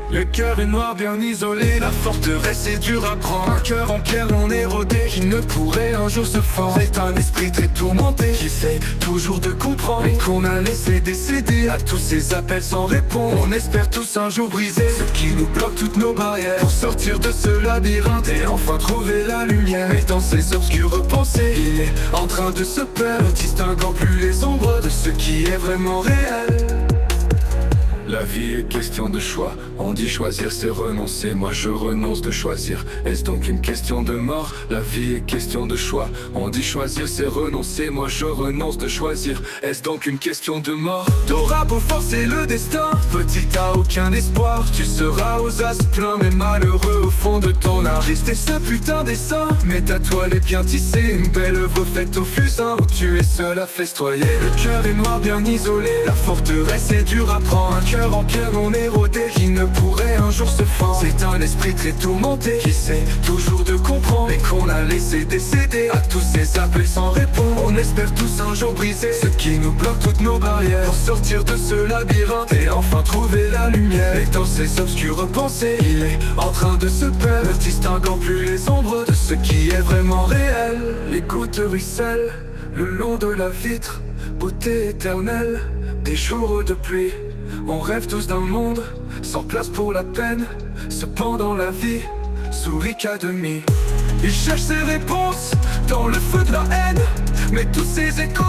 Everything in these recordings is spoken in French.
Le cœur est noir, bien isolé, la forteresse est dure à prendre. Un cœur en pierre non érodé, qui ne pourrait un jour se fendre. C'est un esprit très tourmenté, qui essaie toujours de comprendre, mais qu'on a laissé décéder à tous ces appels sans répondre. On espère tous un jour briser ce qui nous bloque toutes nos barrières, pour sortir de ce labyrinthe et enfin trouver la lumière. Et dans ces obscures pensées, il est en train de se perdre, distinguant plus les ombres de ce qui est vraiment réel. La vie est question de choix, on dit choisir c'est renoncer, moi je renonce de choisir. Est-ce donc une question de mort? La vie est question de choix, on dit choisir c'est renoncer, moi je renonce de choisir. Est-ce donc une question de mort? T'auras beau forcer le destin, petit t'as aucun espoir. Tu seras aux as pleins mais malheureux au fond de ton art. Rester ce putain dessin, mais ta toile est bien tissée, une belle œuvre faite au fusain, où tu es seul à festoyer. Le cœur est noir bien isolé, la forteresse est dure à prendre. Un cœur en pierre non érodé, qui ne pourrait un jour se fendre. C'est un esprit très tourmenté, qui essaie toujours de comprendre, et qu'on a laissé décéder à tous ces appels sans répondre. On espère tous un jour briser ce qui nous bloque toutes nos barrières, pour sortir de ce labyrinthe et enfin trouver la lumière. Et dans ces obscures pensées, il est en train de se perdre, distinguant plus les ombres de ce qui est vraiment réel. Les gouttes ruissellent le long de la vitre, beauté éternelle des jours de pluie. On rêve tous d'un monde sans place pour la peine. Cependant la vie sourit qu'à demi. Il cherche ses réponses dans le feu de la haine, mais tous ces échos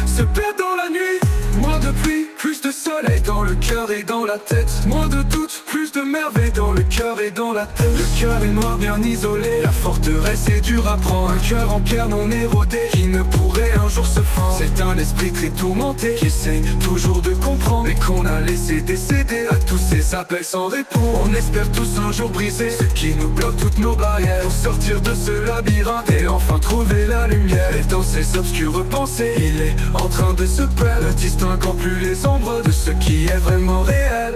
se perdent dans la nuit. Moins de pluie, plus de soleil dans le cœur et dans la tête. Moins de doute, plus de merveille dans le cœur et dans la tête. Le cœur est noir bien isolé, la forteresse est dure à prendre. Un cœur en pierre non érodé, qui ne pourrait un jour se fendre. C'est un esprit très tourmenté, qui essaie toujours de comprendre, mais qu'on a laissé décéder à tous ces appels sans répondre. On espère tous un jour briser ce qui nous bloque toutes nos barrières, pour sortir de ce labyrinthe et enfin trouver la lumière. Et dans ces obscures pensées, il est en train de se perdre, distinguant plus les ombres de ce qui est vraiment réel.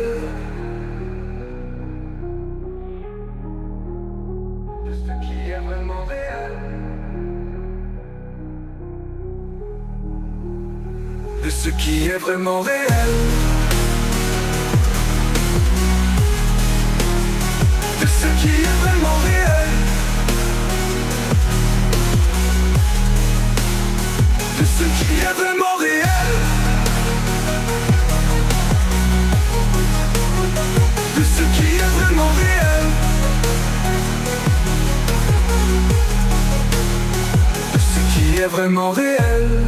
De ce qui est vraiment réel. De ce qui est vraiment réel. De ce qui est vraiment réel. De ce qui est vraiment réel. De ce qui est vraiment réel. De ce qui est vraiment réel.